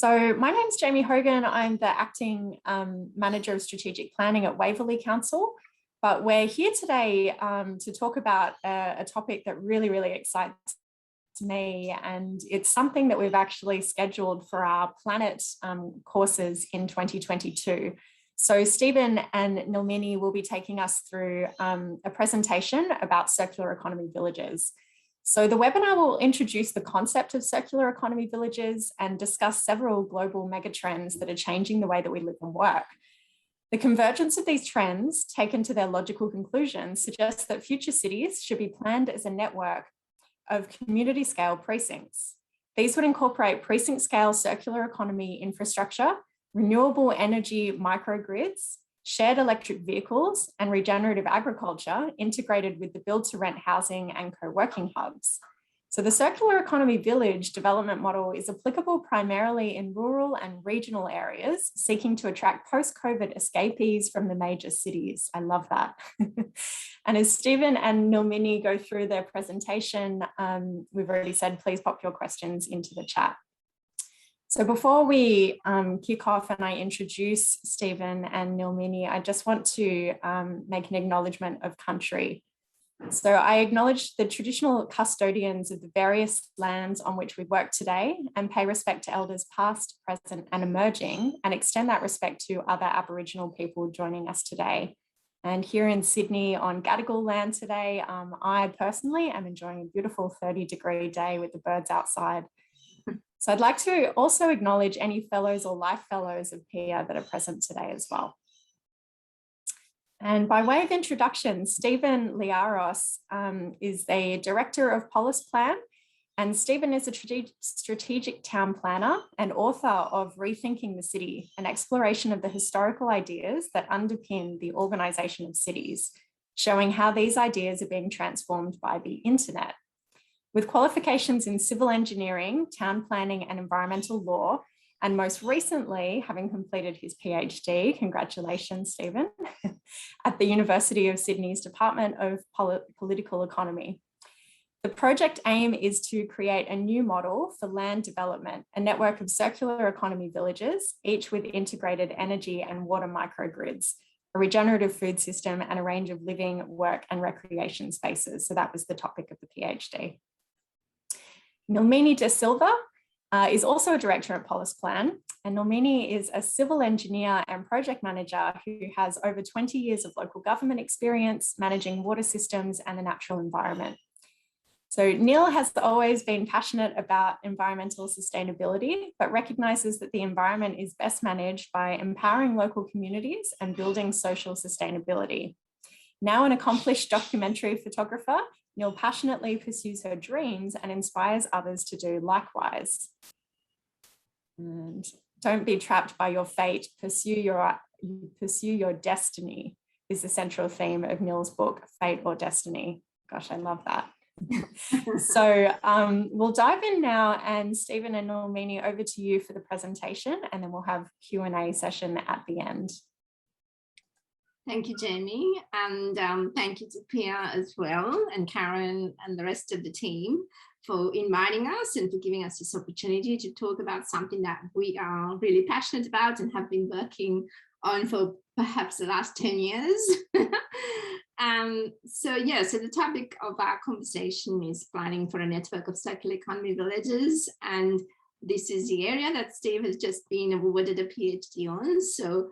So my name's Jamie Hogan. I'm the acting manager of strategic planning at Waverley Council, but we're here today to talk about a topic that really excites me, and it's something that we've actually scheduled for our Planet courses in 2022. So Stephen and Nilmini will be taking us through a presentation about circular economy villages. So the webinar will introduce the concept of circular economy villages and discuss several global megatrends that are changing the way that we live and work. The convergence of these trends, taken to their logical conclusions, suggests that future cities should be planned as a network of community scale precincts. These would incorporate precinct scale circular economy infrastructure, renewable energy microgrids, shared electric vehicles, and regenerative agriculture integrated with the build to rent housing and co-working hubs. So the circular economy village development model is applicable primarily in rural and regional areas seeking to attract post-COVID escapees from the major cities. I love that. And as Stephen and Nilmini go through their presentation, we've already said, please pop your questions into the chat. So before we kick off and I introduce Stephen and Nilmini, I just want to make an acknowledgement of country. So I acknowledge the traditional custodians of the various lands on which we work today and pay respect to elders past, present and emerging, and extend that respect to other Aboriginal people joining us today. And here in Sydney on Gadigal land today, I personally am enjoying a beautiful 30-degree day with the birds outside. So I'd like to also acknowledge any fellows or life fellows of PIA that are present today as well. And by way of introduction, Stephen Liaros is the Director of Polis Plan, and Stephen is a strategic town planner and author of Rethinking the City, an exploration of the historical ideas that underpin the organisation of cities, showing how these ideas are being transformed by the internet. With qualifications in civil engineering, town planning and environmental law, and most recently having completed his PhD, congratulations, Stephen, at the University of Sydney's Department of Political Economy. The project aim is to create a new model for land development, a network of circular economy villages, each with integrated energy and water microgrids, a regenerative food system, and a range of living, work, and recreation spaces. So that was the topic of the PhD. Nilmini de Silva is also a director at Polis Plan, and Nilmini is a civil engineer and project manager who has over 20 years of local government experience managing water systems and the natural environment. So Neil has always been passionate about environmental sustainability, but recognises that the environment is best managed by empowering local communities and building social sustainability. Now an accomplished documentary photographer, Neil passionately pursues her dreams and inspires others to do likewise. And don't be trapped by your fate, pursue your destiny is the central theme of Neil's book, Fate or Destiny. Gosh, I love that. So we'll dive in now, and Stephen and Nilmini, over to you for the presentation, and then we'll have Q&A session at the end. Thank you, Jamie, and thank you to Pia as well, and Karen and the rest of the team for inviting us and for giving us this opportunity to talk about something that we are really passionate about and have been working on for perhaps the last 10 years. So the topic of our conversation is planning for a network of circular economy villages, and this is the area that Steve has just been awarded a PhD on. So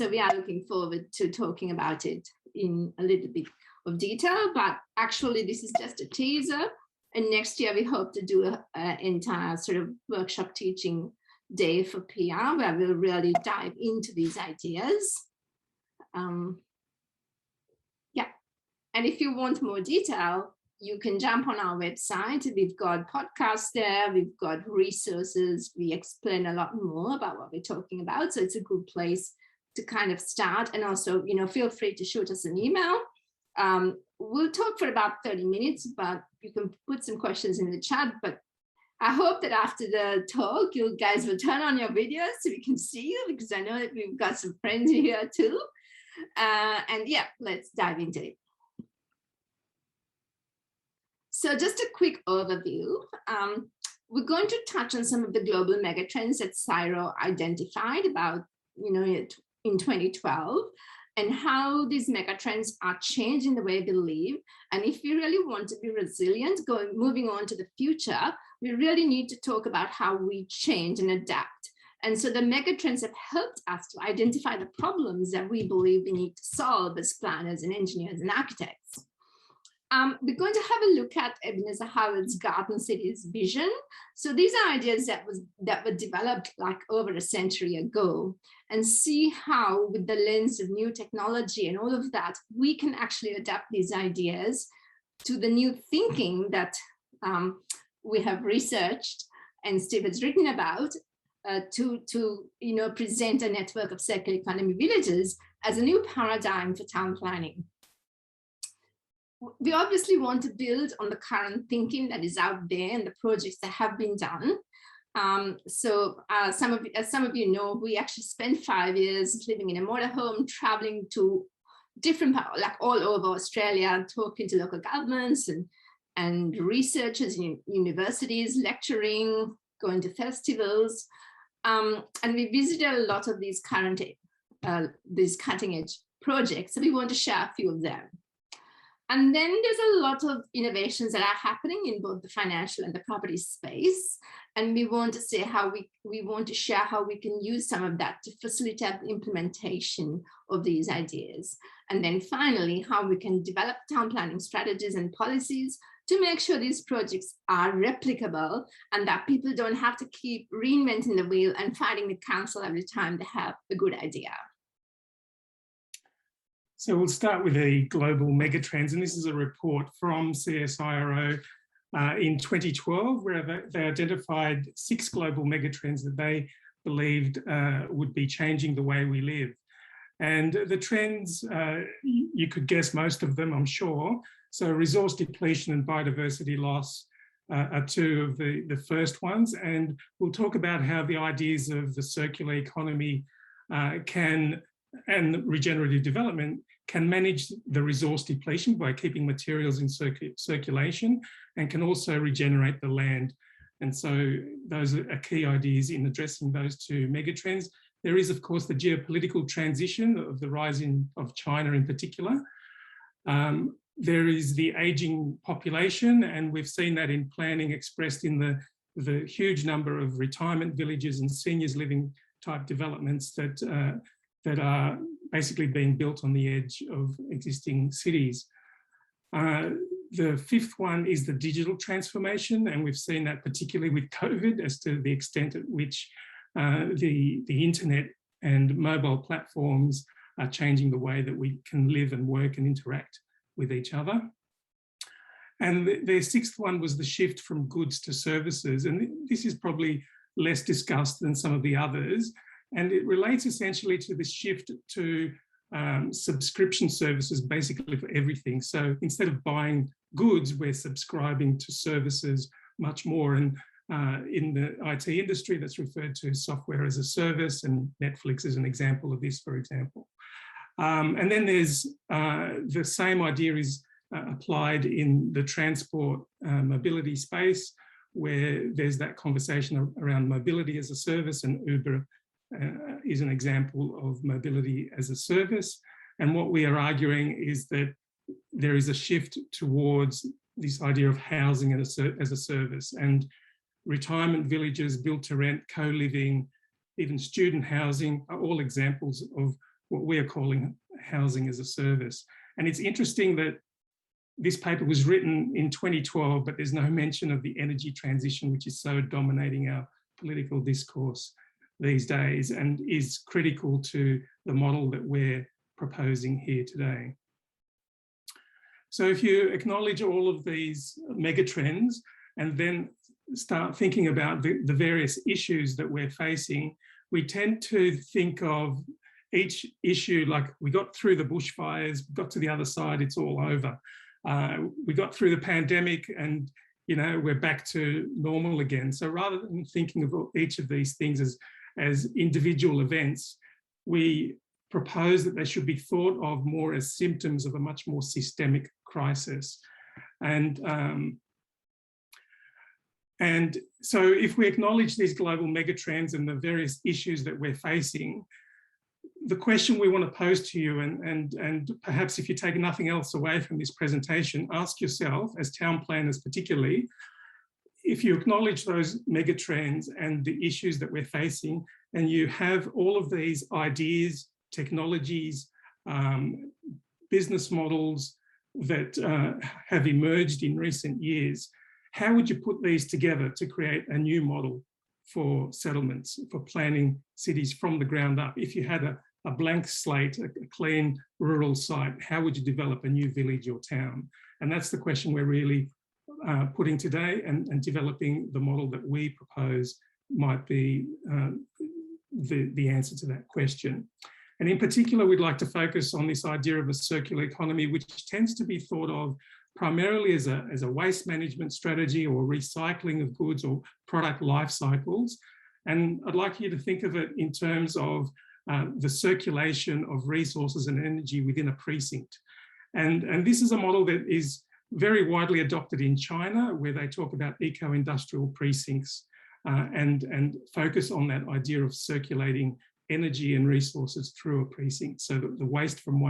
we are looking forward to talking about it in a little bit of detail, but actually this is just a teaser. And next year we hope to do an entire sort of workshop teaching day for PR where we'll really dive into these ideas. And if you want more detail, you can jump on our website. We've got podcasts there, we've got resources, we explain a lot more about what we're talking about. So it's a good place to kind of start, and also, feel free to shoot us an email. We'll talk for about 30 minutes, but you can put some questions in the chat. But I hope that after the talk, you guys will turn on your videos so we can see you, because I know that we've got some friends here too. And yeah, let's dive into it. So just a quick overview. We're going to touch on some of the global megatrends that CSIRO identified about, in 2012, and how these megatrends are changing the way we live. And if we really want to be resilient, moving on to the future, we really need to talk about how we change and adapt. And so the megatrends have helped us to identify the problems that we believe we need to solve as planners and engineers and architects. We're going to have a look at Ebenezer Howard's Garden Cities vision. So these are ideas that were developed like over a century ago, and see how, with the lens of new technology and all of that, we can actually adapt these ideas to the new thinking that we have researched and Steve has written about to present a network of circular economy villages as a new paradigm for town planning. We obviously want to build on the current thinking that is out there and the projects that have been done. As some of you know, we actually spent 5 years living in a motorhome, traveling to different, like all over Australia, talking to local governments and researchers in universities, lecturing, going to festivals. And we visited a lot of these cutting edge projects. So we want to share a few of them. And then there's a lot of innovations that are happening in both the financial and the property space. And we want to say how we want to share how we can use some of that to facilitate the implementation of these ideas. And then finally, how we can develop town planning strategies and policies to make sure these projects are replicable and that people don't have to keep reinventing the wheel and fighting the council every time they have a good idea. So we'll start with the global megatrends, and this is a report from CSIRO in 2012, where they identified 6 global megatrends that they believed would be changing the way we live. And the trends, you could guess most of them, I'm sure. So resource depletion and biodiversity loss are 2 of the first ones. And we'll talk about how the ideas of the circular economy and regenerative development can manage the resource depletion by keeping materials in circulation, and can also regenerate the land. And so those are key ideas in addressing those 2 megatrends. There is, of course, the geopolitical transition of the rise of China in particular. There is the aging population, and we've seen that in planning expressed in the huge number of retirement villages and seniors living type developments that are basically being built on the edge of existing cities. The 5th one is the digital transformation, and we've seen that particularly with COVID as to the extent at which the internet and mobile platforms are changing the way that we can live and work and interact with each other. And the 6th one was the shift from goods to services, and this is probably less discussed than some of the others. And it relates essentially to the shift to subscription services, basically for everything. So instead of buying goods, we're subscribing to services much more. And in the IT industry, that's referred to software as a service, and Netflix is an example of this, for example. And then there's the same idea is applied in the transport mobility space, where there's that conversation around mobility as a service, and Uber is an example of mobility as a service. And what we are arguing is that there is a shift towards this idea of housing as a service, and retirement villages, built to rent, co-living, even student housing are all examples of what we are calling housing as a service. And it's interesting that this paper was written in 2012, but there's no mention of the energy transition, which is so dominating our political discourse these days and is critical to the model that we're proposing here today. So if you acknowledge all of these megatrends and then start thinking about the various issues that we're facing, we tend to think of each issue like we got through the bushfires, got to the other side, it's all over. We got through the pandemic and, you know, we're back to normal again. So rather than thinking of each of these things as individual events, we propose that they should be thought of more as symptoms of a much more systemic crisis. And And so if we acknowledge these global megatrends and the various issues that we're facing, the question we want to pose to you, and perhaps if you take nothing else away from this presentation, ask yourself, as town planners particularly, if you acknowledge those megatrends and the issues that we're facing, and you have all of these ideas, technologies, business models that have emerged in recent years, how would you put these together to create a new model for settlements, for planning cities from the ground up? If you had a blank slate, a clean rural site, how would you develop a new village or town? And that's the question we're really putting today, and developing the model that we propose might be the answer to that question. And in particular, we'd like to focus on this idea of a circular economy, which tends to be thought of primarily as a waste management strategy or recycling of goods or product life cycles. And I'd like you to think of it in terms of the circulation of resources and energy within a precinct. And this is a model that is very widely adopted in China, where they talk about eco-industrial precincts and focus on that idea of circulating energy and resources through a precinct, so that the waste from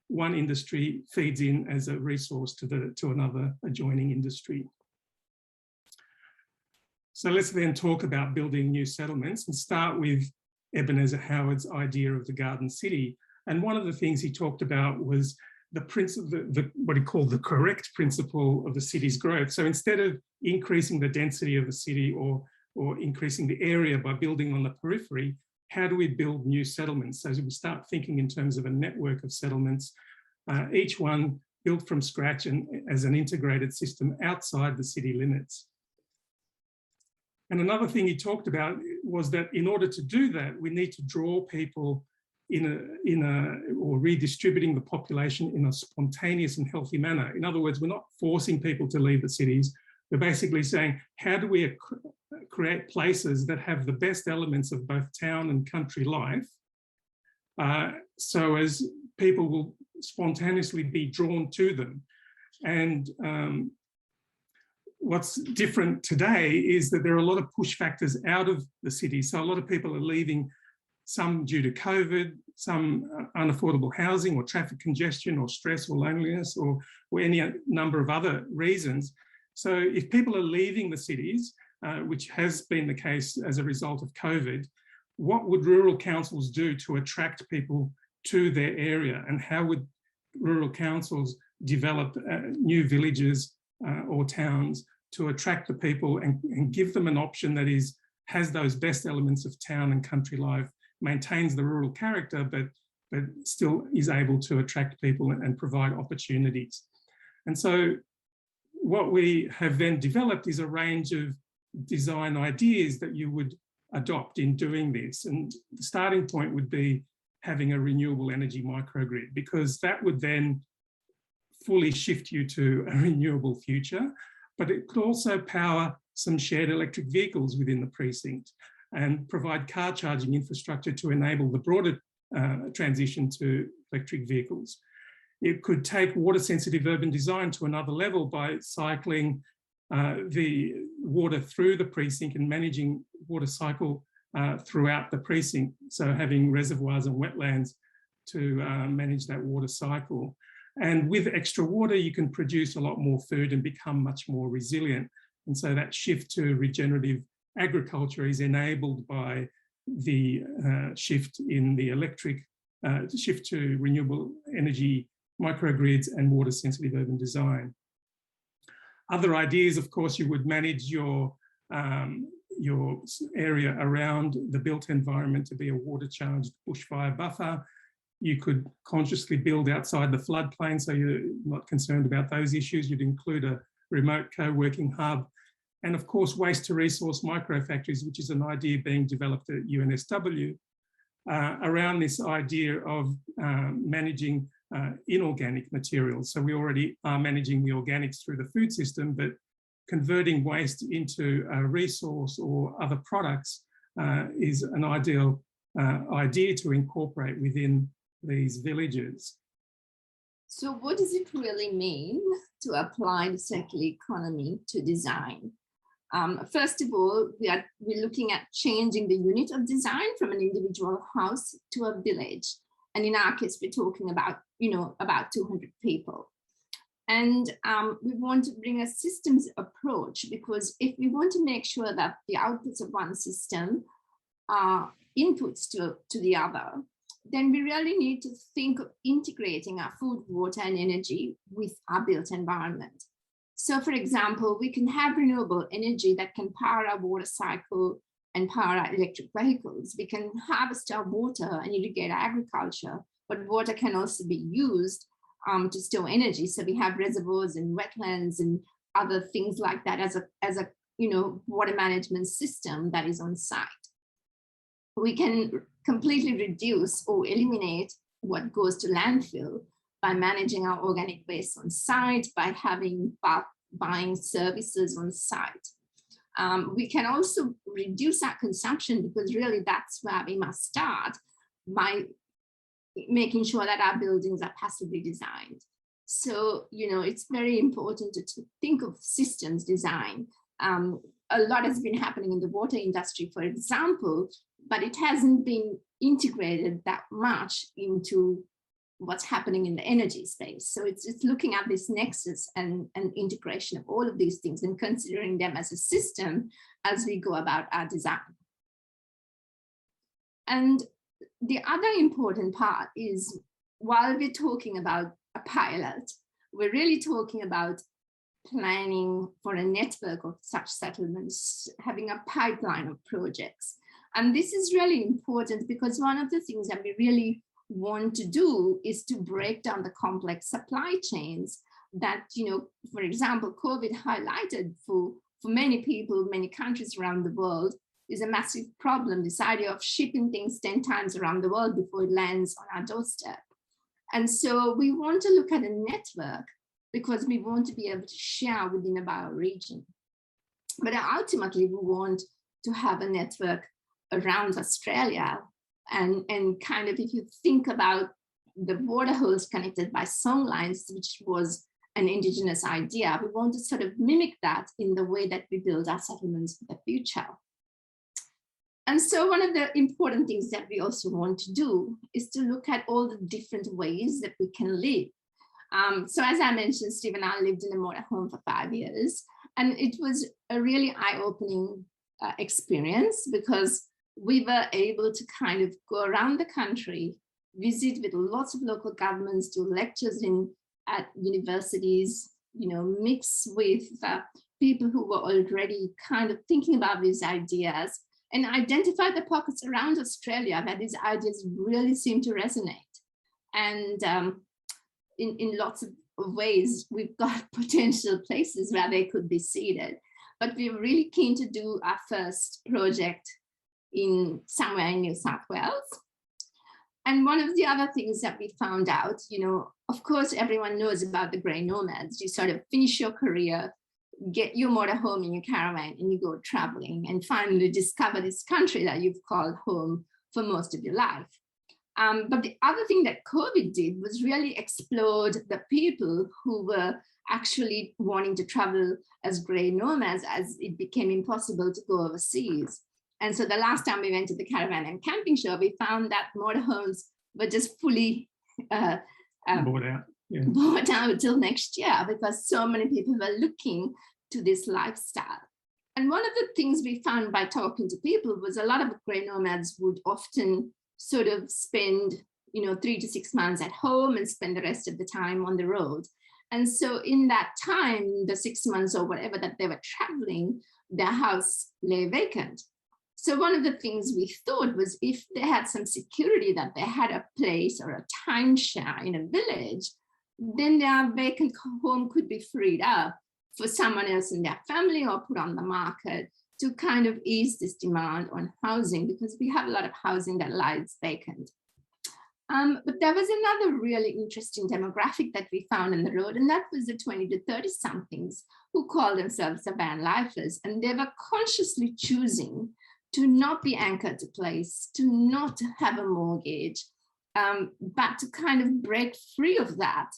one industry feeds in as a resource to another adjoining industry. So let's then talk about building new settlements and start with Ebenezer Howard's idea of the garden city. And one of the things he talked about was the principle, what he called the correct principle of the city's growth. So instead of increasing the density of the city or increasing the area by building on the periphery, how do we build new settlements? So we start thinking in terms of a network of settlements, each one built from scratch and as an integrated system outside the city limits. And another thing he talked about was that in order to do that, we need to draw people or redistributing the population in a spontaneous and healthy manner. In other words, we're not forcing people to leave the cities. We're basically saying, how do we create places that have the best elements of both town and country life, so as people will spontaneously be drawn to them. And what's different today is that there are a lot of push factors out of the city. So a lot of people are leaving, some due to COVID, some unaffordable housing or traffic congestion or stress or loneliness or any number of other reasons. So if people are leaving the cities, which has been the case as a result of COVID, what would rural councils do to attract people to their area? And how would rural councils develop new villages or towns to attract the people and give them an option that has those best elements of town and country life, maintains the rural character, but still is able to attract people and provide opportunities? And so what we have then developed is a range of design ideas that you would adopt in doing this. And the starting point would be having a renewable energy microgrid, because that would then fully shift you to a renewable future, but it could also power some shared electric vehicles within the precinct and provide car charging infrastructure to enable the broader transition to electric vehicles. It could take water sensitive urban design to another level by cycling the water through the precinct and managing water cycle throughout the precinct. So having reservoirs and wetlands to manage that water cycle. And with extra water, you can produce a lot more food and become much more resilient. And so that shift to regenerative agriculture is enabled by the shift in the shift to renewable energy microgrids and water sensitive urban design. Other ideas, of course, you would manage your area around the built environment to be a water charged bushfire buffer. You could consciously build outside the floodplain, so you're not concerned about those issues. You'd include a remote co-working hub. And of course, waste to resource microfactories, which is an idea being developed at UNSW around this idea of managing inorganic materials. So we already are managing the organics through the food system, but converting waste into a resource or other products is an ideal idea to incorporate within these villages. So what does it really mean to apply the circular economy to design? First of all, we're looking at changing the unit of design from an individual house to a village. And in our case, we're talking about, about 200 people. And we want to bring a systems approach, because if we want to make sure that the outputs of one system are inputs to the other, then we really need to think of integrating our food, water, and energy with our built environment. So for example, we can have renewable energy that can power our water cycle and power our electric vehicles. We can harvest our water and irrigate our agriculture, but water can also be used to store energy. So we have reservoirs and wetlands and other things like that as a water management system that is on site. We can completely reduce or eliminate what goes to landfill by managing our organic waste on site, by having bulk buying services on site. We can also reduce our consumption, because really that's where we must start, by making sure that our buildings are passively designed. So, it's very important to think of systems design. A lot has been happening in the water industry, for example, but it hasn't been integrated that much into what's happening in the energy space. So it's looking at this nexus and integration of all of these things and considering them as a system as we go about our design. And the other important part is, while we're talking about a pilot, we're really talking about planning for a network of such settlements, having a pipeline of projects. And this is really important, because one of the things that we really want to do is to break down the complex supply chains that, for example, COVID highlighted for many people, many countries around the world, is a massive problem. This idea of shipping things 10 times around the world before it lands on our doorstep. And so we want to look at a network, because we want to be able to share within a bioregion. But ultimately, we want to have a network around Australia. And kind of, if you think about the water holes connected by song lines, which was an Indigenous idea, we want to sort of mimic that in the way that we build our settlements in the future. And so one of the important things that we also want to do is to look at all the different ways that we can live. So as I mentioned, Steve and I lived in a motorhome for 5 years, and it was a really eye-opening experience, because we were able to kind of go around the country, visit with lots of local governments, do lectures at universities, mix with people who were already kind of thinking about these ideas, and identify the pockets around Australia where these ideas really seem to resonate. And in lots of ways, we've got potential places where they could be seeded. But we're really keen to do our first project somewhere in New South Wales. And one of the other things that we found out, of course, everyone knows about the grey nomads. You sort of finish your career, get your motorhome in your caravan, and you go traveling and finally discover this country that you've called home for most of your life. But the other thing that COVID did was really explode the people who were actually wanting to travel as grey nomads, as it became impossible to go overseas. And so the last time we went to the caravan and camping show, we found that motorhomes were just fully bought out. Yeah. Bought out till next year, because so many people were looking to this lifestyle. And one of the things we found by talking to people was a lot of grey nomads would often sort of spend 3 to 6 months at home and spend the rest of the time on the road. And so in that time, the 6 months or whatever that they were traveling, their house lay vacant. So one of the things we thought was, if they had some security that they had a place or a timeshare in a village, then their vacant home could be freed up for someone else in their family or put on the market to kind of ease this demand on housing, because we have a lot of housing that lies vacant. But there was another really interesting demographic that we found on the road, and that was the 20 to 30 somethings who call themselves the van lifers, and they were consciously choosing to not be anchored to place, to not have a mortgage, but to kind of break free of that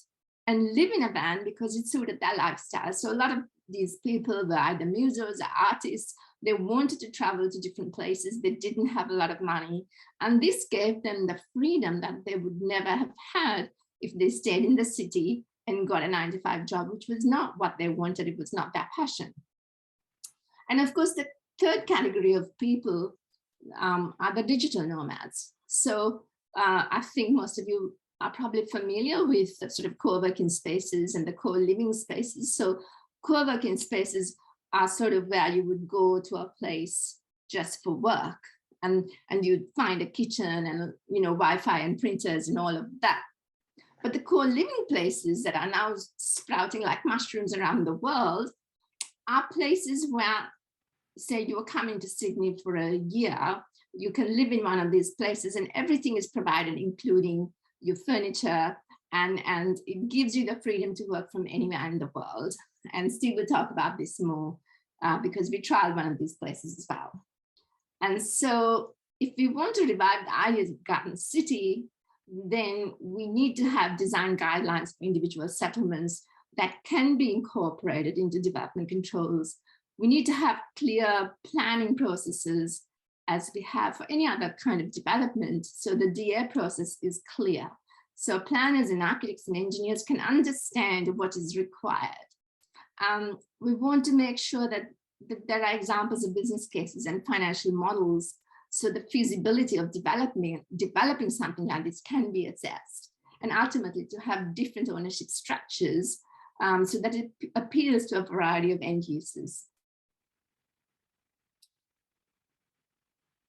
and live in a van because it suited their lifestyle. So a lot of these people were either musos or artists. They wanted to travel to different places. They didn't have a lot of money. And this gave them the freedom that they would never have had if they stayed in the city and got a 9-to-5 job, which was not what they wanted. It was not their passion. And of course, the third category of people are the digital nomads. So I think most of you are probably familiar with the sort of co-working spaces and the co-living spaces. So co-working spaces are sort of where you would go to a place just for work, and you'd find a kitchen and, you know, Wi-Fi and printers and all of that. But the co-living places that are now sprouting like mushrooms around the world are places where, say you are coming to Sydney for a year, you can live in one of these places and everything is provided, including your furniture, and it gives you the freedom to work from anywhere in the world. And Steve will talk about this more because we tried one of these places as well. And so if we want to revive the ideas of Garden City, then we need to have design guidelines for individual settlements that can be incorporated into development controls. We need to have clear planning processes as we have for any other kind of development, so the DA process is clear. So planners and architects and engineers can understand what is required. We want to make sure that there are examples of business cases and financial models, so the feasibility of developing something like this can be assessed, and ultimately to have different ownership structures so that it appeals to a variety of end users.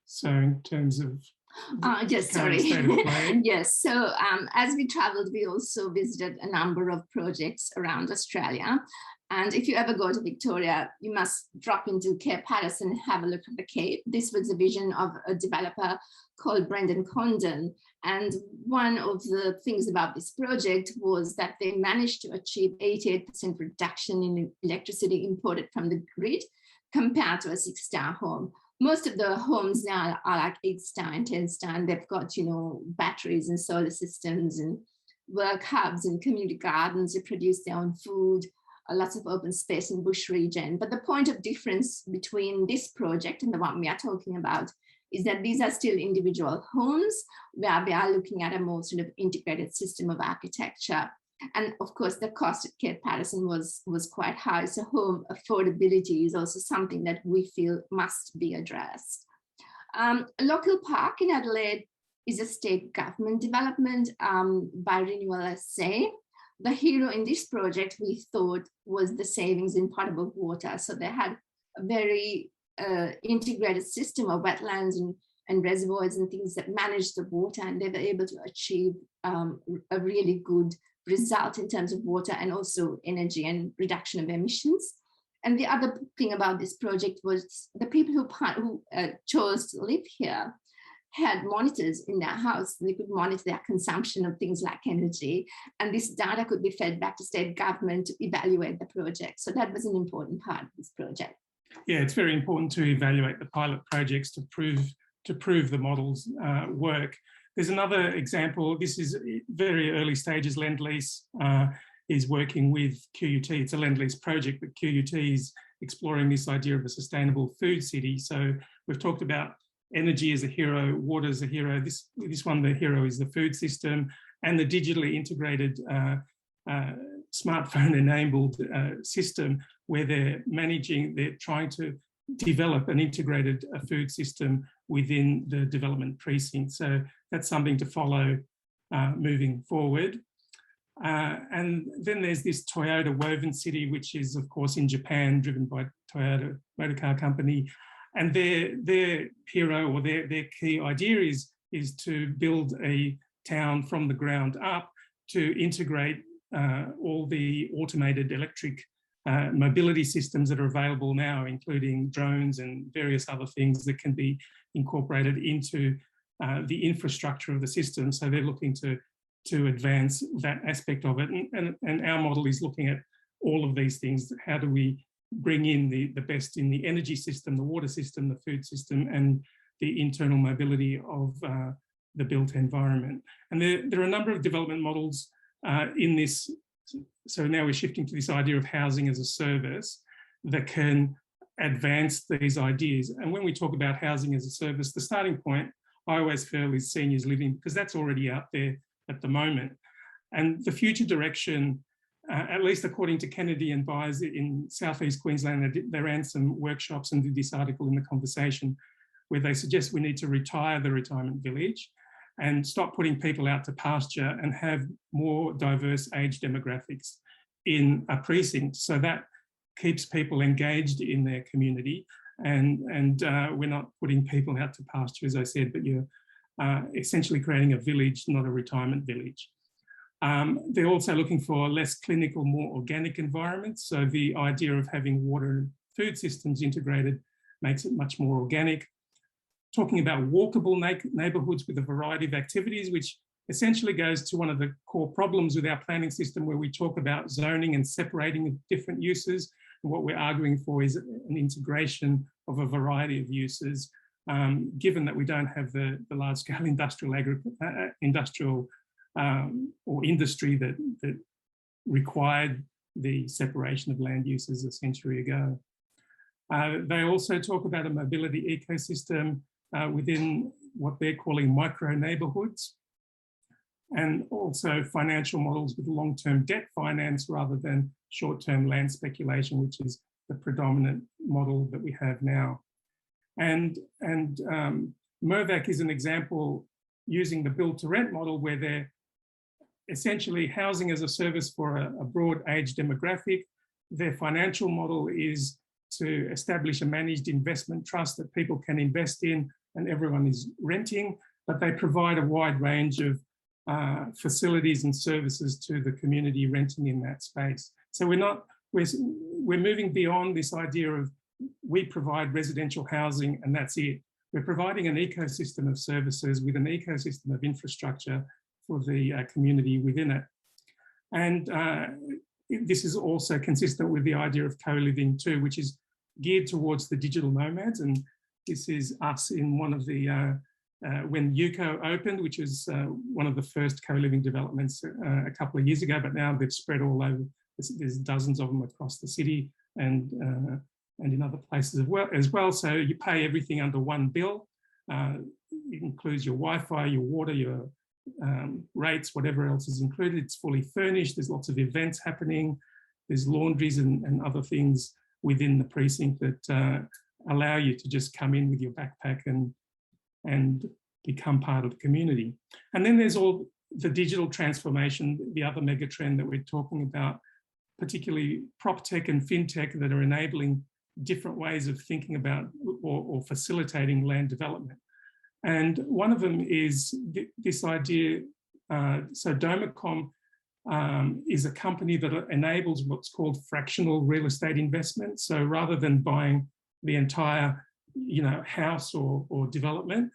So in terms of yes, sorry. Yes, so as we traveled, we also visited a number of projects around Australia. And if you ever go to Victoria, you must drop into Cape Patterson and have a look at the Cape. This was a vision of a developer called Brendan Condon. And one of the things about this project was that they managed to achieve 88% reduction in electricity imported from the grid compared to a 6-star home. Most of the homes now are like 8-star and 10-star, and they've got, you know, batteries and solar systems and work hubs and community gardens. They produce their own food, lots of open space in bush region. But the point of difference between this project and the one we are talking about is that these are still individual homes where we are looking at a more sort of integrated system of architecture. And of course, the cost at Cape Patterson was quite high. So home affordability is also something that we feel must be addressed. A local park in Adelaide is a state government development by Renewable SA. The hero in this project, we thought, was the savings in potable water. So they had a very integrated system of wetlands and reservoirs and things that managed the water, and they were able to achieve a really good result in terms of water and also energy and reduction of emissions. And the other thing about this project was the people who chose to live here had monitors in their house. They could monitor their consumption of things like energy, and this data could be fed back to state government to evaluate the project. So that was an important part of this project. Yeah, it's very important to evaluate the pilot projects to prove the models work. There's another example. This is very early stages. Lend-Lease is working with QUT. It's a Lend-Lease project, but QUT is exploring this idea of a sustainable food city. So we've talked about energy as a hero, water as a hero. This one, the hero is the food system, and the digitally integrated smartphone-enabled system where they're trying to develop an integrated food system within the development precinct. So that's something to follow moving forward. And then there's this Toyota Woven City, which is, of course, in Japan, driven by Toyota Motor Car Company. And their hero, or their key idea is to build a town from the ground up to integrate all the automated electric mobility systems that are available now, including drones and various other things that can be incorporated into the infrastructure of the system. So they're looking to advance that aspect of it. And our model is looking at all of these things. How do we bring in the best in the energy system, the water system, the food system, and the internal mobility of the built environment? And there are a number of development models in this. So now we're shifting to this idea of housing as a service. that can advance these ideas. And when we talk about housing as a service, the starting point I always feel is seniors living, because that's already out there at the moment. And the future direction, at least according to Kennedy and Byers in Southeast Queensland, they ran some workshops and did this article in The Conversation where they suggest we need to retire the retirement village and stop putting people out to pasture and have more diverse age demographics in a precinct, so that keeps people engaged in their community. And we're not putting people out to pasture, as I said, but you're essentially creating a village, not a retirement village. They're also looking for less clinical, more organic environments. So the idea of having water and food systems integrated makes it much more organic. Talking about walkable neighbourhoods with a variety of activities, which essentially goes to one of the core problems with our planning system, where we talk about zoning and separating different uses. And what we're arguing for is an integration of a variety of uses, given that we don't have the large-scale industrial or industry that required the separation of land uses a century ago. They also talk about a mobility ecosystem within what they're calling micro neighbourhoods, and also financial models with long-term debt finance rather than short-term land speculation, which is the predominant model that we have now. And Mirvac is an example using the build-to-rent model, where they're essentially housing as a service for a broad age demographic. Their financial model is to establish a managed investment trust that people can invest in, and everyone is renting, but they provide a wide range of facilities and services to the community renting in that space. So we're moving beyond this idea of we provide residential housing and that's it. We're providing an ecosystem of services with an ecosystem of infrastructure for the community within it. And this is also consistent with the idea of co-living too, which is geared towards the digital nomads. And this is us in one of the, when UCO opened, which was one of the first co-living developments a couple of years ago, but now they've spread all over. There's dozens of them across the city and in other places as well. So you pay everything under one bill. It includes your Wi-Fi, your water, your rates, whatever else is included. It's fully furnished. There's lots of events happening. There's laundries and other things within the precinct that allow you to just come in with your backpack and become part of the community. And then there's all the digital transformation, the other mega trend that we're talking about, particularly prop tech and fintech that are enabling different ways of thinking about or facilitating land development. And one of them is this idea, so Domicom is a company that enables what's called fractional real estate investment. So rather than buying the entire house or development,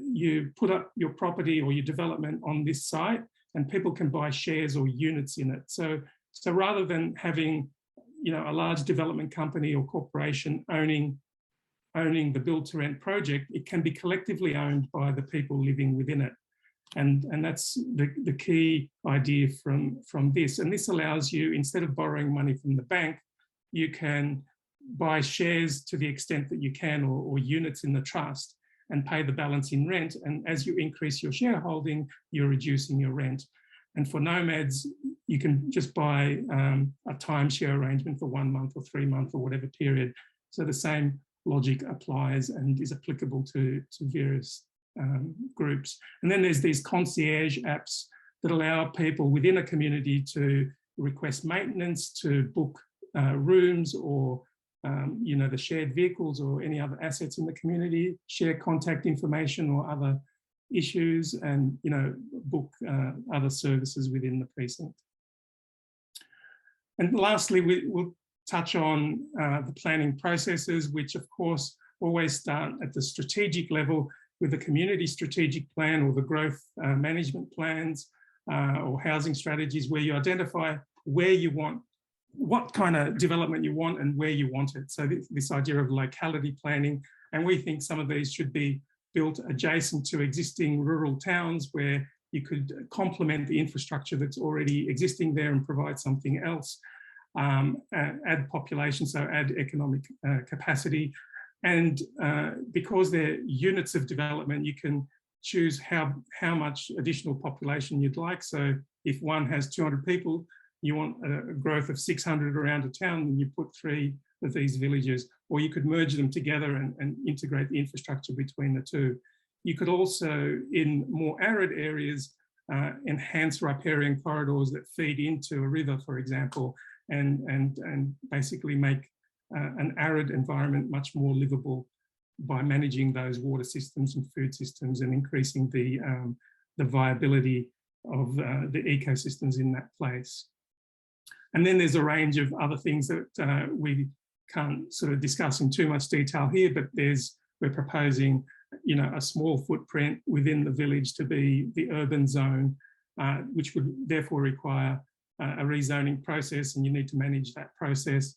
you put up your property or your development on this site and people can buy shares or units in it. So rather than having a large development company or corporation owning the build-to-rent project, it can be collectively owned by the people living within it. And that's the key idea from this. And this allows you, instead of borrowing money from the bank, you can buy shares to the extent that you can or units in the trust and pay the balance in rent. And as you increase your shareholding, you're reducing your rent. And for nomads, you can just buy a timeshare arrangement for 1 month or 3 months or whatever period. So the same logic applies and is applicable to various groups. And then there's these concierge apps that allow people within a community to request maintenance, to book rooms or the shared vehicles or any other assets in the community, share contact information or other issues, and book other services within the precinct. And lastly, we'll touch on the planning processes, which of course always start at the strategic level with the community strategic plan or the growth management plans or housing strategies, where you identify where you want, what kind of development you want and where you want it. So this idea of locality planning, and we think some of these should be built adjacent to existing rural towns where you could complement the infrastructure that's already existing there and provide something else. add population, so add economic capacity. And because they're units of development, you can choose how much additional population you'd like. So if one has 200 people, you want a growth of 600 around a town, and you put 3 of these villages, or you could merge them together and integrate the infrastructure between the two. You could also, in more arid areas, enhance riparian corridors that feed into a river, for example, and basically make an arid environment much more livable by managing those water systems and food systems and increasing the viability of the ecosystems in that place. And then there's a range of other things that we can't sort of discuss in too much detail here, but we're proposing, you know, a small footprint within the village to be the urban zone, which would therefore require a rezoning process, and you need to manage that process.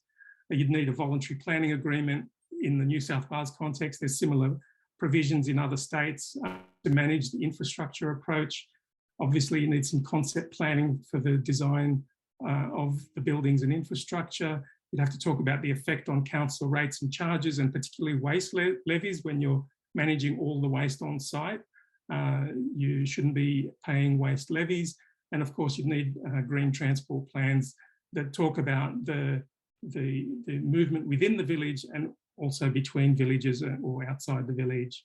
You'd need a voluntary planning agreement. In the New South Wales context, there's similar provisions in other states to manage the infrastructure approach. Obviously, you need some concept planning for the design of the buildings and infrastructure. You'd have to talk about the effect on council rates and charges, and particularly waste levies when you're managing all the waste on site. You shouldn't be paying waste levies. And of course, you'd need green transport plans that talk about the movement within the village and also between villages or outside the village.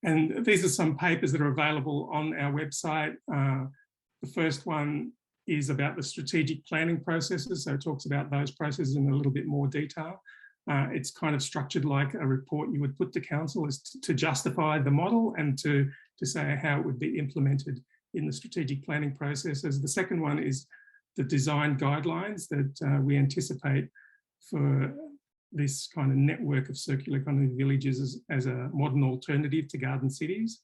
And these are some papers that are available on our website. The first one is about the strategic planning processes. So it talks about those processes in a little bit more detail. It's kind of structured like a report you would put to council, is to justify the model and to say how it would be implemented in the strategic planning processes. The second one is the design guidelines that we anticipate for this kind of network of circular economy villages as a modern alternative to garden cities.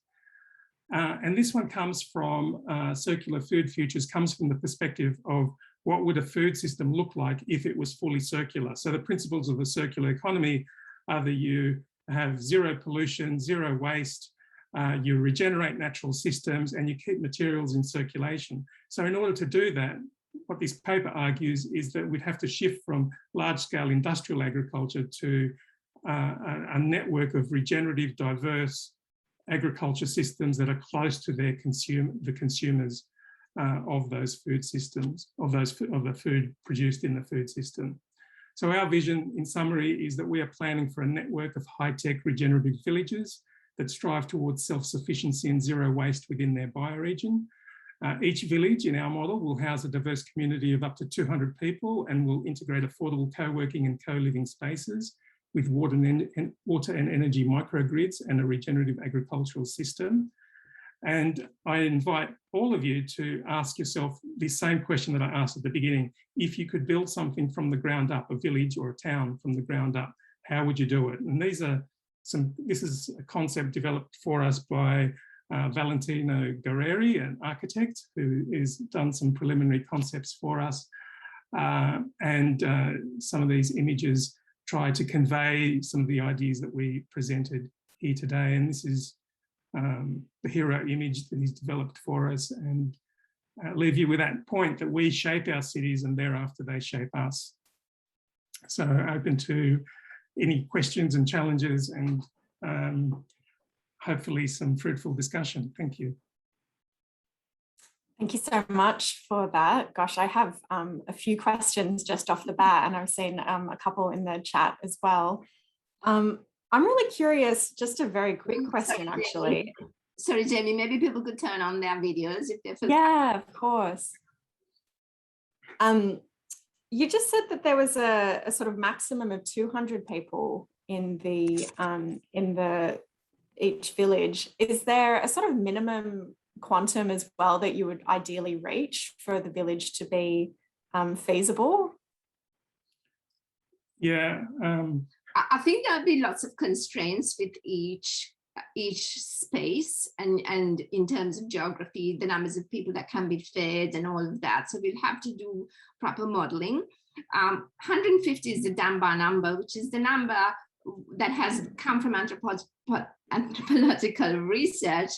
And this one comes from Circular Food Futures, comes from the perspective of what would a food system look like if it was fully circular. So the principles of the circular economy are that you have zero pollution, zero waste, you regenerate natural systems, and you keep materials in circulation. So in order to do that, what this paper argues is that we'd have to shift from large-scale industrial agriculture to a network of regenerative, diverse agriculture systems that are close to the consumers of those food systems, of the food produced in the food system. So our vision, in summary, is that we are planning for a network of high-tech regenerative villages that strive towards self-sufficiency and zero waste within their bioregion. Each village in our model will house a diverse community of up to 200 people and will integrate affordable co-working and co-living spaces with water and energy microgrids and a regenerative agricultural system. And I invite all of you to ask yourself the same question that I asked at the beginning. If you could build something from the ground up, a village or a town from the ground up, how would you do it? And this is a concept developed for us by Valentino Guerreri, an architect who has done some preliminary concepts for us. And some of these images try to convey some of the ideas that we presented here today. And this is the hero image that he's developed for us, and leave you with that point that we shape our cities and thereafter they shape us. So open to any questions and challenges, and hopefully some fruitful discussion. Thank you. Thank you so much for that. Gosh, I have a few questions just off the bat, and I've seen a couple in the chat as well. I'm really curious, just a very quick question, actually. Sorry, Jamie, maybe people could turn on their videos if they're familiar. Yeah, of course. You just said that there was a sort of maximum of 200 people in each village. Is there a sort of minimum quantum as well that you would ideally reach for the village to be feasible? Yeah. I think there'll be lots of constraints with each space, and in terms of geography, the numbers of people that can be fed and all of that. So we'll have to do proper modeling. 150 is the Dunbar number, which is the number that has come from anthropological research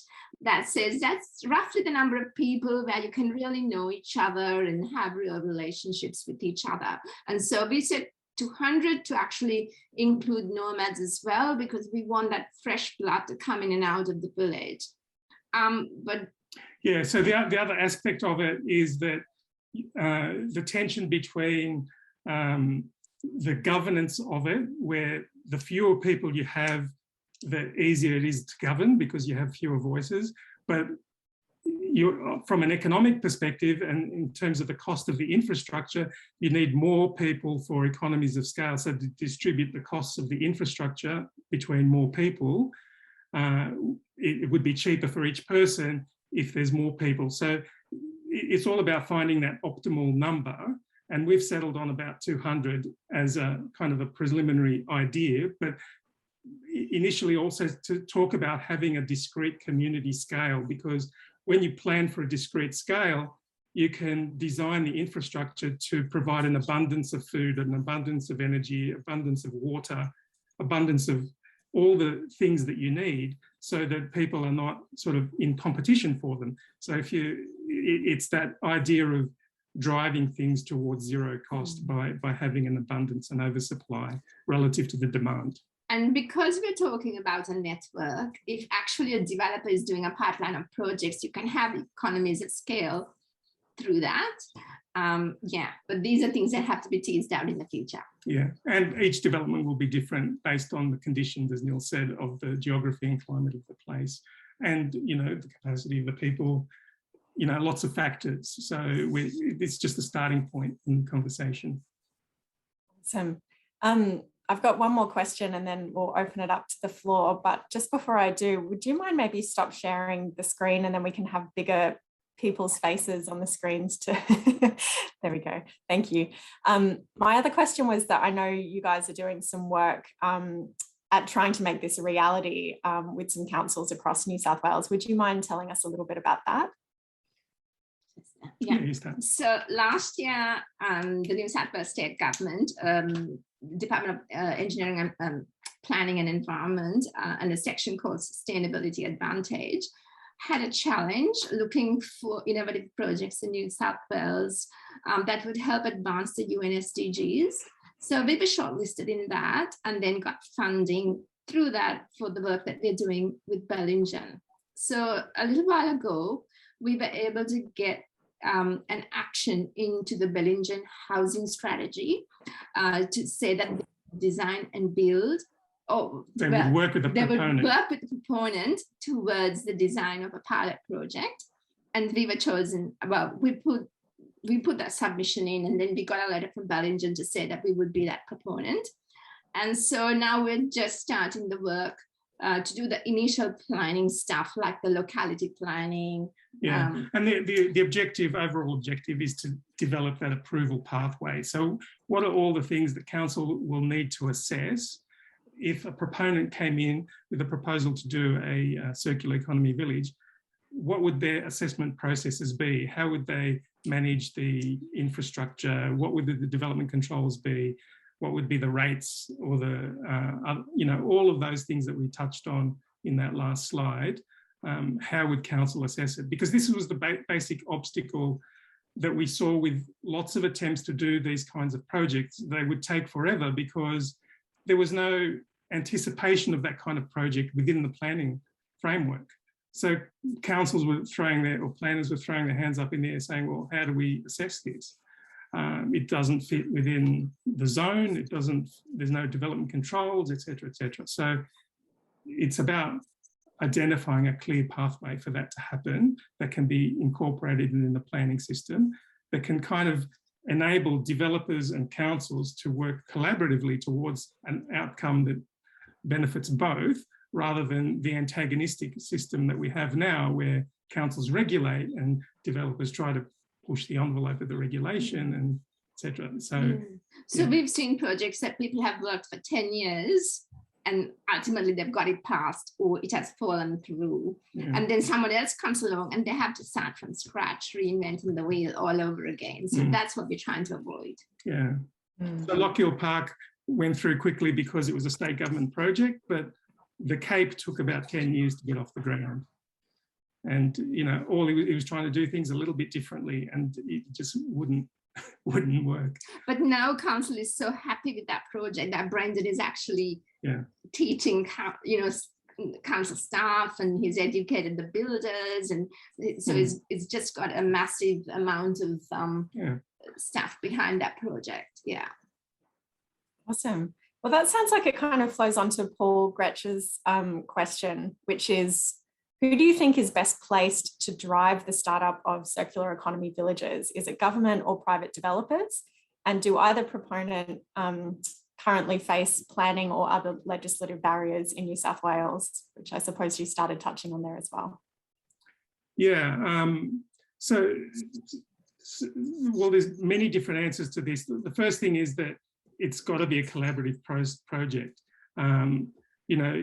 that says that's roughly the number of people where you can really know each other and have real relationships with each other. And so we said 200 to actually include nomads as well, because we want that fresh blood to come in and out of the village. But yeah, so the other aspect of it is that the tension between the governance of it, where the fewer people you have, the easier it is to govern because you have fewer voices. But from an economic perspective and in terms of the cost of the infrastructure, you need more people for economies of scale. So to distribute the costs of the infrastructure between more people, it would be cheaper for each person if there's more people. So it's all about finding that optimal number. And we've settled on about 200 as a kind of a preliminary idea, but initially also to talk about having a discrete community scale, because when you plan for a discrete scale, you can design the infrastructure to provide an abundance of food, an abundance of energy, abundance of water, abundance of all the things that you need, so that people are not sort of in competition for them. So it's that idea of driving things towards zero cost by having an abundance and oversupply relative to the demand. And because we're talking about a network, if actually a developer is doing a pipeline of projects, you can have economies of scale through that. Yeah, but these are things that have to be teased out in the future. Yeah, and each development will be different based on the conditions, as Neil said, of the geography and climate of the place, and the capacity of the people. Lots of factors. So it's just a starting point in the conversation. Awesome. I've got one more question and then we'll open it up to the floor. But just before I do, would you mind maybe stop sharing the screen and then we can have bigger people's faces on the screens to there we go. Thank you. My other question was that I know you guys are doing some work at trying to make this a reality with some councils across New South Wales. Would you mind telling us a little bit about that? Yeah. So last year, the New South Wales State Government, Department of Engineering and Planning and Environment, and a section called Sustainability Advantage, had a challenge looking for innovative projects in New South Wales that would help advance the UN SDGs. So we were shortlisted in that and then got funding through that for the work that we're doing with Bellingen. So a little while ago, we were able to get an action into the Bellingen housing strategy to say that they design and build, they would work with the proponent towards the design of a pilot project. And we were chosen, well, we put that submission in, and then we got a letter from Bellingen to say that we would be that proponent. And so now we're just starting the work to do the initial planning stuff, like the locality planning. Yeah, and the overall objective is to develop that approval pathway. So what are all the things that council will need to assess if a proponent came in with a proposal to do a circular economy village? What would their assessment processes be? How would they manage the infrastructure? What would the development controls be? What would be the rates, or all of those things that we touched on in that last slide? How would council assess it? Because this was the basic obstacle that we saw with lots of attempts to do these kinds of projects. They would take forever because there was no anticipation of that kind of project within the planning framework. So councils were planners were throwing their hands up in the air saying, well, how do we assess this? It doesn't fit within the zone, there's no development controls, etc., etc. So it's about identifying a clear pathway for that to happen that can be incorporated in the planning system, that can kind of enable developers and councils to work collaboratively towards an outcome that benefits both, rather than the antagonistic system that we have now, where councils regulate and developers try to push the envelope of the regulation, and etc. So we've seen projects that people have worked for 10 years and ultimately they've got it passed, or it has fallen through. And then someone else comes along and they have to start from scratch, reinventing the wheel all over again. So that's what we're trying to avoid. Yeah. So Lockyer Park went through quickly because it was a state government project, but the Cape took about 10 years to get off the ground. And, you know, all he was trying to do things a little bit differently, and it just wouldn't work. But now council is so happy with that project that Brendan is actually teaching, you know, council staff, and he's educated the builders, and so it's just got a massive amount of staff behind that project. Yeah. Awesome. Well, that sounds like it kind of flows onto Paul Gretsch's question, which is, who do you think is best placed to drive the startup of circular economy villages? Is it government or private developers? And do either proponent currently face planning or other legislative barriers in New South Wales, which I suppose you started touching on there as well? Yeah, well, there's many different answers to this. The first thing is that it's got to be a collaborative project. You know,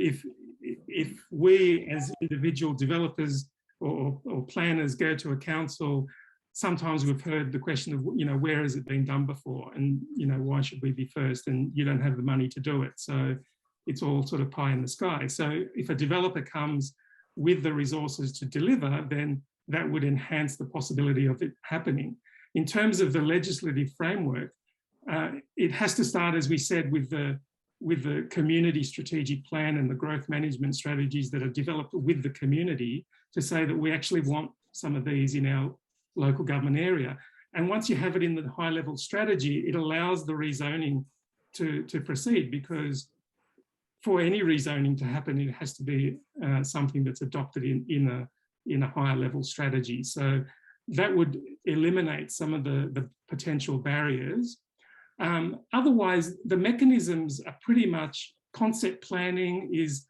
if we as individual developers or planners go to a council, sometimes we've heard the question of, you know, where has it been done before? And, you know, why should we be first? And you don't have the money to do it. So it's all sort of pie in the sky. So if a developer comes with the resources to deliver, then that would enhance the possibility of it happening. In terms of the legislative framework, it has to start, as we said, with the community strategic plan and the growth management strategies that are developed with the community to say that we actually want some of these in our local government area. And once you have it in the high level strategy, it allows the rezoning to proceed, because for any rezoning to happen, it has to be something that's adopted in a higher level strategy. So that would eliminate some of the potential barriers. Otherwise, the mechanisms are pretty much, concept planning is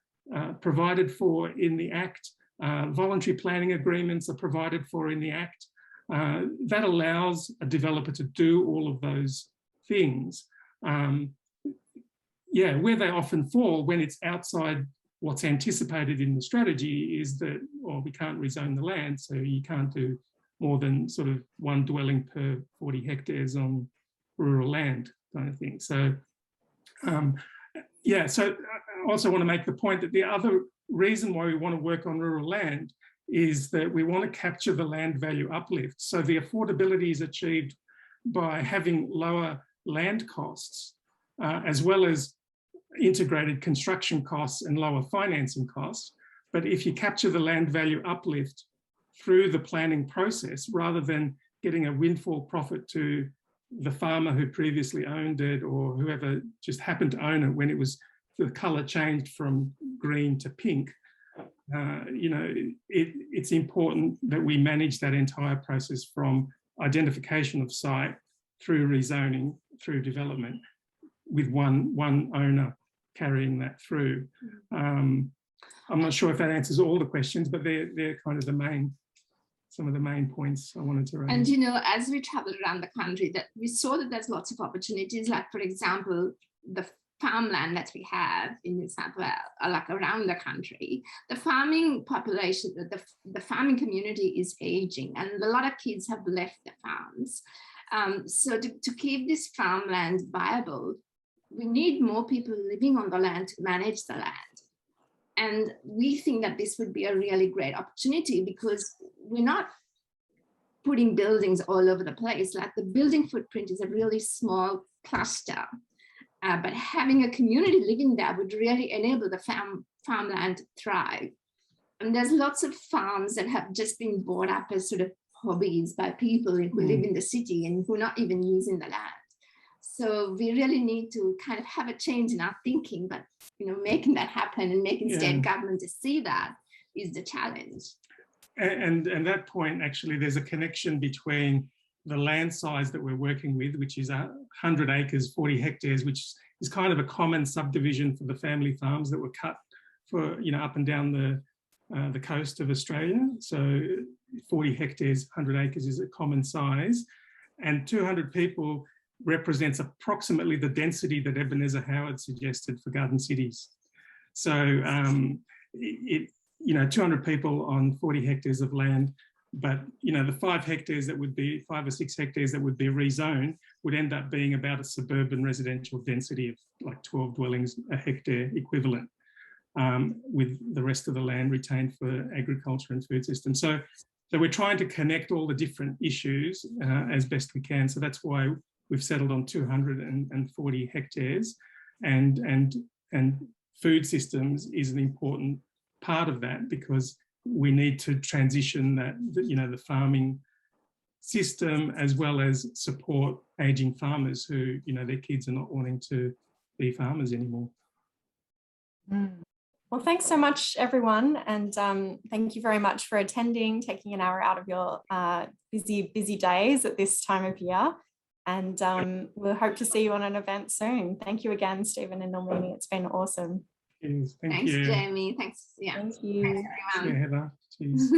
provided for in the Act, voluntary planning agreements are provided for in the Act. That allows a developer to do all of those things. Yeah, where they often fall when it's outside what's anticipated in the strategy is that, well, we can't rezone the land, so you can't do more than sort of one dwelling per 40 hectares on rural land kind of thing. So, yeah, so I also want to make the point that the other reason why we want to work on rural land is that we want to capture the land value uplift. So the affordability is achieved by having lower land costs, as well as integrated construction costs and lower financing costs. But if you capture the land value uplift through the planning process, rather than getting a windfall profit to the farmer who previously owned it, or whoever just happened to own it when it was, the colour changed from green to pink, you know, it's important that we manage that entire process from identification of site through rezoning, through development, with one owner carrying that through. I'm not sure if that answers all the questions, but they're kind of some of the main points I wanted to raise. And, you know, as we traveled around the country, that we saw that there's lots of opportunities, like, for example, the farmland that we have in New South Wales, like around the country, the farming population, the farming community is aging, and a lot of kids have left the farms. So to keep this farmland viable, we need more people living on the land to manage the land. And we think that this would be a really great opportunity, because we're not putting buildings all over the place. Like, the building footprint is a really small cluster, but having a community living there would really enable the farmland to thrive. And there's lots of farms that have just been bought up as sort of hobbies by people who live in the city and who are not even using the land. So we really need to kind of have a change in our thinking, but, you know, making that happen and making state government to see that is the challenge. And that point, actually, there's a connection between the land size that we're working with, which is 100 acres, 40 hectares, which is kind of a common subdivision for the family farms that were cut for, you know, up and down the coast of Australia. So 40 hectares, 100 acres is a common size, and 200 people represents approximately the density that Ebenezer Howard suggested for garden cities. So, you know, 200 people on 40 hectares of land, but, you know, the 5 hectares that would be, 5 or 6 hectares that would be rezoned would end up being about a suburban residential density of like 12 dwellings a hectare equivalent. with the rest of the land retained for agriculture and food systems. So we're trying to connect all the different issues as best we can. So that's why we've settled on 240 hectares, and food systems is an important part of that, because we need to transition the farming system, as well as support aging farmers who, their kids are not wanting to be farmers anymore. Well, thanks so much, everyone. And thank you very much for attending, taking an hour out of your busy days at this time of year. And we'll hope to see you on an event soon. Thank you again, Stephen and Nilmini. It's been awesome. Yes, Thanks, you. Jamie. Thanks. Yeah. Thank you. Thanks, everyone. Yeah, Heather. Cheers.